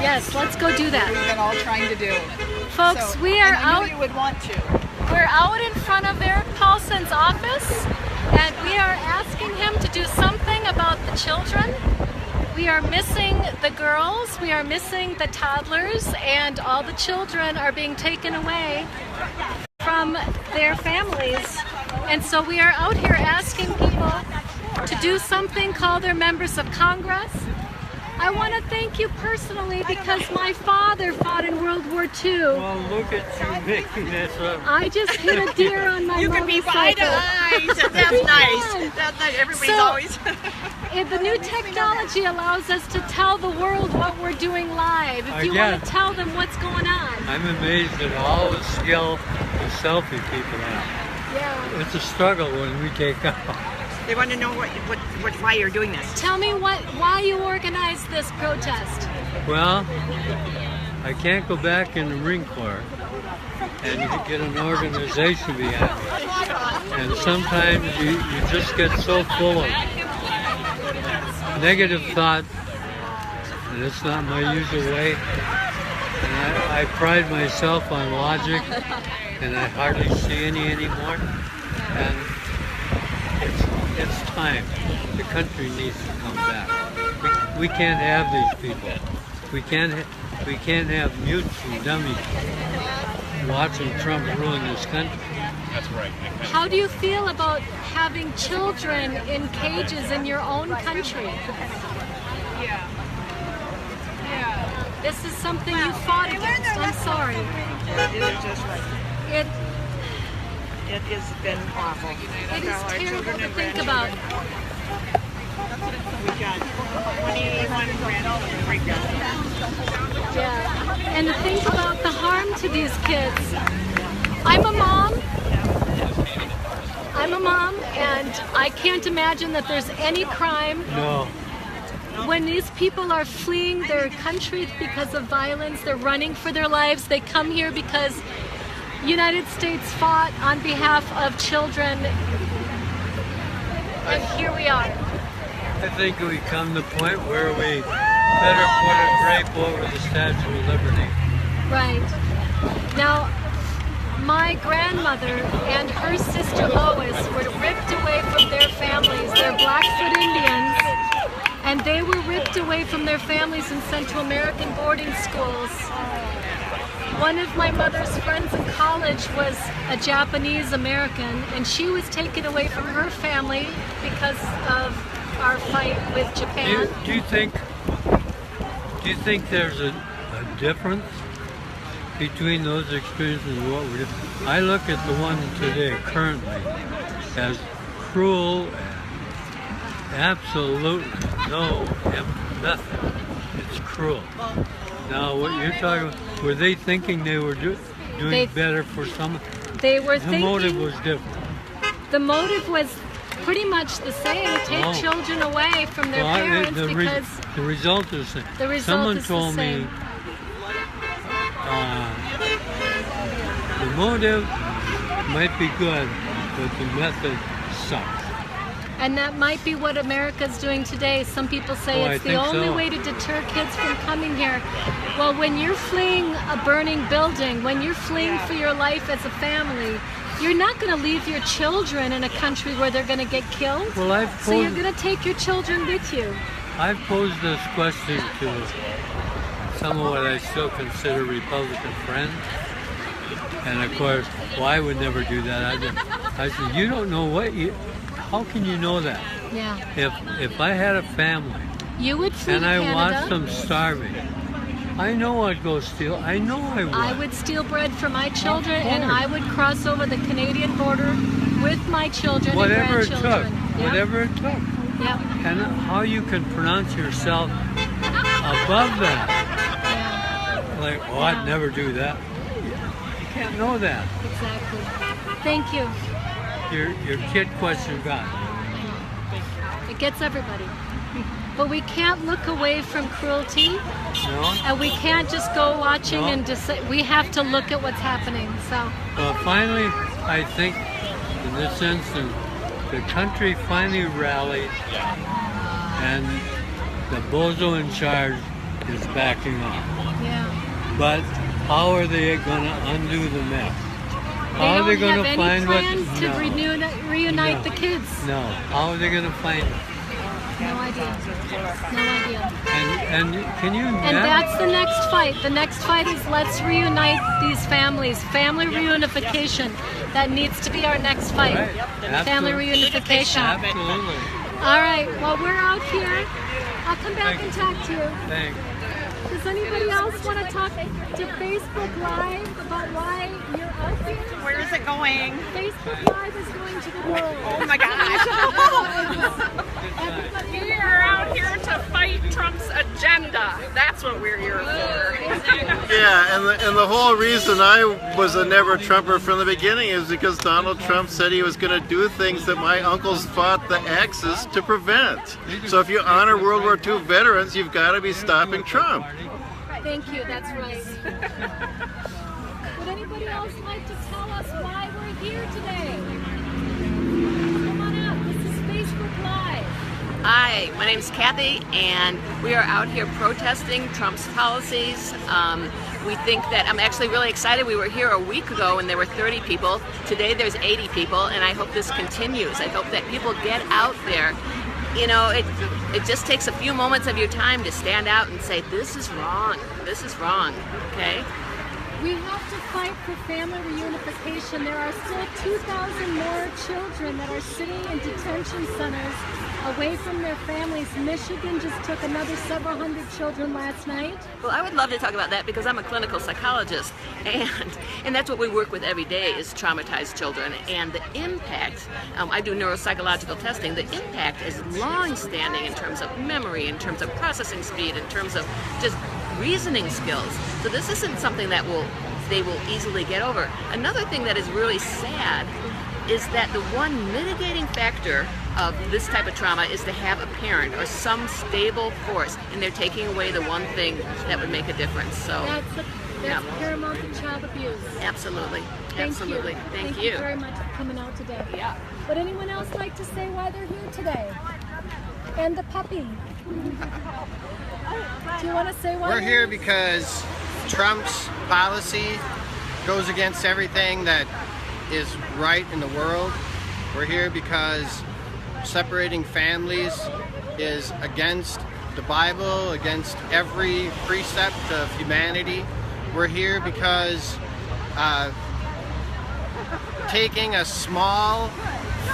Yes, let's go do that. We've been all trying to do. Folks, So, we are and out. You would want to. We're out in front of Erik Paulsen's office, and we are asking him to do something about the children. We are missing the girls, we are missing the toddlers, and all the children are being taken away from their families. And so we are out here asking people to do something, call their members of Congress. I want to thank you personally because my father fought in World War II. Well, look at you making this up. I just hit a deer on my You motorcycle. can be eye to eye. That's nice. That's nice. Everybody's So- always. The new technology allows us to tell the world what we're doing live. If you want to tell them what's going on. I'm amazed at all the skill the selfie people have. Yeah. It's a struggle when we take off. They want to know why you're doing this. Tell me why you organized this protest. Well, I can't go back in the Marine Corps and get an organization behind me. And sometimes you just get so full of negative thought, and it's not my usual way. And I pride myself on logic, and I hardly see any anymore. And it's time. The country needs to come back. We can't have these people. We can't have mutes and dummies watching Trump ruin this country. That's right. How do you feel about having children in cages in your own country? Yeah. This is something you fought against. I'm sorry. It is just right. It has been awful. It is terrible to think about. We've got 21 grandchildren right now. Yeah. And to think about the harm to these kids. I'm a mom, and I can't imagine that there's any crime No. when these people are fleeing their country because of violence. They're running for their lives. They come here because United States fought on behalf of children, and here we are. I think we come to the point where we better put a drape over the Statue of Liberty. Right. Now, my grandmother and her sister Lois were ripped away from their families. They're Blackfoot Indians, and they were ripped away from their families in Central American boarding schools. One of my mother's friends in college was a Japanese American, and she was taken away from her family because of our fight with Japan. Do you think there's a difference between those experiences and what we do? I look at the one today currently as cruel and absolutely no nothing. It's cruel. Now what you're talking about, were they thinking they were doing better for some? They were The thinking motive was different. the motive was pretty much the same. Take children away from their parents because the result is the same. the result Someone is told the same. me the motive might be good, but the method sucks. And that might be what America's doing today. Some people say it's the only way to deter kids from coming here. Well, when you're fleeing a burning building, when you're fleeing for your life as a family, you're not going to leave your children in a country where they're going to get killed. Well, so you're going to take your children with you. I've posed this question to some of what I still consider Republican friends. And of course, well, I would never do that. I said, you don't know how can you know that? Yeah. If I had a family you would flee and to I Canada, watched them starving, I know I'd go steal. I know I would. I would steal bread for my children, and I would cross over the Canadian border with my children and grandchildren. Whatever it took. Yep. And how you can pronounce yourself above that. Yeah. Like, oh, I'd never do that. You can't know that. Exactly. Thank you. Your kid question got. It gets everybody. But we can't look away from cruelty, No? and we can't just go watching and just. We have to look at what's happening. So. Well, finally, I think in this instance, the country finally rallied, and the bozo in charge is backing off. Yeah. But how are they going to undo the mess? They How are don't they going have to any find plans what? to No. reunite No. the kids. No. How are they going to find it? No idea. No idea. And can you And imagine? that's the next fight. The next fight is let's reunite these families. Family reunification. That needs to be our next fight. Right. Family reunification. Absolutely. All right. Well, we're out here. I'll come back and talk to you. Thanks. Does anybody else want to talk to Facebook Live about why you're out here? Where is it going? Facebook Live is going to the world. Oh my gosh. Everybody We are out here to fight Trump's agenda. That's what we're here for. Yeah, and the whole reason I was a never Trumper from the beginning is because Donald Trump said he was going to do things that my uncles fought the Axis to prevent. So if you honor World War II veterans, you've got to be stopping Trump. Thank you, that's right. Would anybody else like to tell us why we're here today? Come on up, this is Facebook Live. Hi, my name is Kathy, and we are out here protesting Trump's policies. We think that, I'm actually really excited. We were here a week ago and there were 30 people. Today there's 80 people, and I hope this continues. I hope that people get out there. You know, it just takes a few moments of your time to stand out and say, this is wrong, okay? We have to fight for family reunification. There are still 2,000 more children that are sitting in detention centers away from their families. Michigan just took another several hundred children last night. Well, I would love to talk about that because I'm a clinical psychologist, and that's what we work with every day is traumatized children. And the impact, I do neuropsychological testing, the impact is long-standing in terms of memory, in terms of processing speed, in terms of just reasoning skills. So this isn't something that they will easily get over. Another thing that is really sad is that the one mitigating factor of this type of trauma is to have a parent or some stable force, and they're taking away the one thing that would make a difference. So That's paramount to child abuse. absolutely, Thank absolutely. you. Thank you. Very much for coming out today. Yeah. Would anyone else like to say why they're here today? And the puppy. Do you want to say why? We're here because Trump's policy goes against everything that is right in the world. We're here because separating families is against the Bible, against every precept of humanity. We're here because taking a small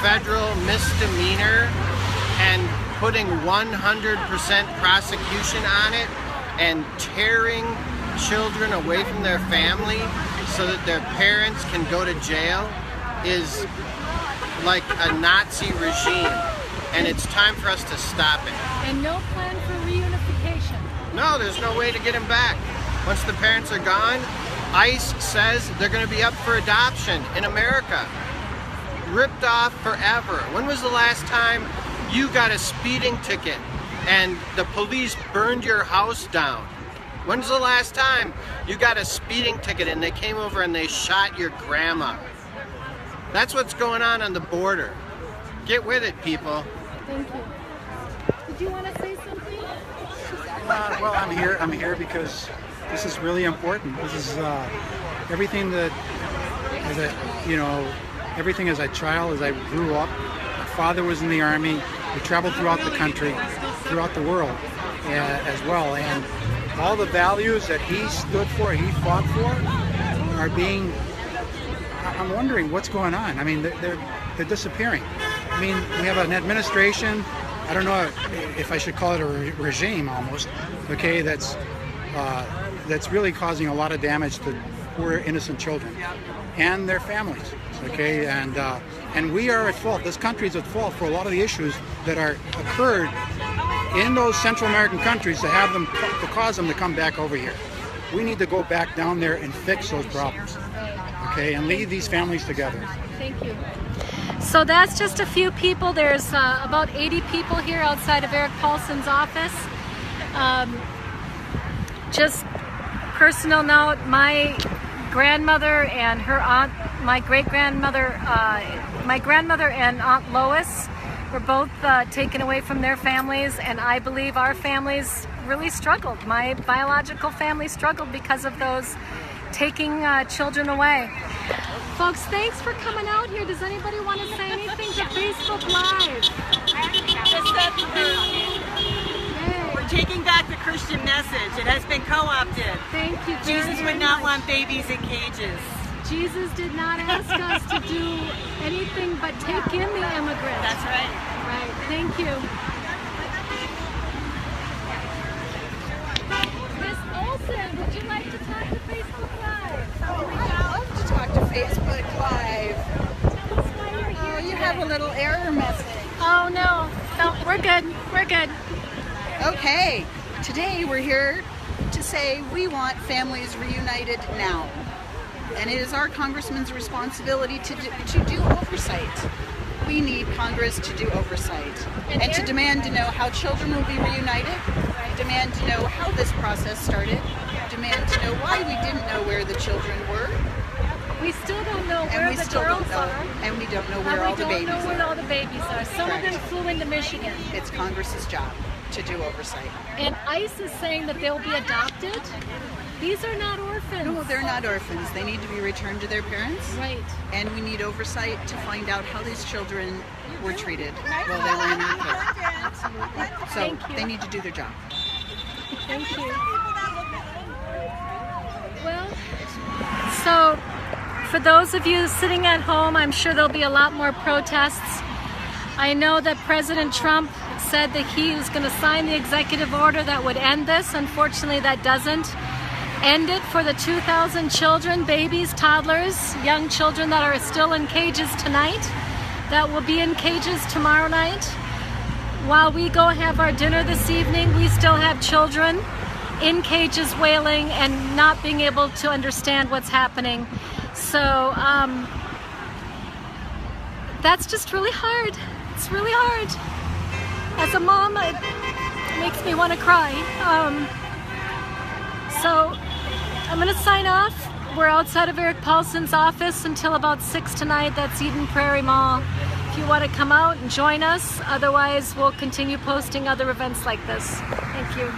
federal misdemeanor and putting 100% prosecution on it and tearing children away from their family so that their parents can go to jail is like a Nazi regime, and it's time for us to stop it. And no plan for reunification. No, there's no way to get them back. Once the parents are gone, ICE says they're going to be up for adoption in America. Ripped off forever. When was the last time you got a speeding ticket and the police burned your house down? When's the last time you got a speeding ticket and they came over and they shot your grandma? That's what's going on the border. Get with it, people. Thank you. Did you want to say something? Well, I'm here because this is really important. This is everything that, everything as a child, as I grew up. My father was in the Army. We traveled throughout the country, throughout the world as well. And all the values that he stood for, he fought for, are being, I'm wondering what's going on. I mean, they're disappearing. I mean, we have an administration, I don't know if I should call it a regime almost, okay, that's really causing a lot of damage to poor innocent children and their families, okay, and we are at fault. This country is at fault for a lot of the issues that are occurred in those Central American countries to cause them to come back over here. We need to go back down there and fix those problems, okay, and lead these families together. Thank you. So that's just a few people. There's about 80 people here outside of Erik Paulsen's office. Just personal note, my grandmother and her aunt, my grandmother and Aunt Lois were both taken away from their families, and I believe our families really struggled. My biological family struggled because of those taking children away. Folks, thanks for coming out here. Does anybody want to say anything to Facebook Live? We're taking back the Christian message. It has been co-opted. Thank you. Jesus would not want babies in cages. Jesus did not ask us to do anything but take in the immigrants. That's right. Right. Thank you. Miss Olsen, would you like to talk to Facebook Live? I'd love to talk to Facebook Live. Tell us why you're here. Oh, you have a little error message. Oh no. No, we're good. We're good. Okay, today we're here to say we want families reunited now. And it is our congressman's responsibility to do oversight. We need Congress to do oversight and to demand to know how children will be reunited, demand to know how this process started, demand to know why we didn't know where the children were. We still don't know where And we the still girls don't know, are. and we don't know where all the babies We don't know where are. all the babies are. Some of them Correct. flew into Michigan. It's Congress's job to do oversight. And ICE is saying that they'll be adopted. These are not orphans. No, they're not orphans. They need to be returned to their parents. Right. And we need oversight to find out how these children were treated while they were in their care. Absolutely. So Thank you. they need to do their job. Thank you. Well, so for those of you sitting at home, I'm sure there'll be a lot more protests. I know that President Trump said that he was going to sign the executive order that would end this. Unfortunately, that doesn't end it for the 2,000 children, babies, toddlers, young children that are still in cages tonight, that will be in cages tomorrow night. While we go have our dinner this evening, we still have children in cages wailing and not being able to understand what's happening. So that's just really hard. It's really hard. As a mom, it makes me want to cry. So I'm going to sign off. We're outside of Erik Paulsen's office until about 6 tonight. That's Eden Prairie Mall. If you want to come out and join us, otherwise we'll continue posting other events like this. Thank you.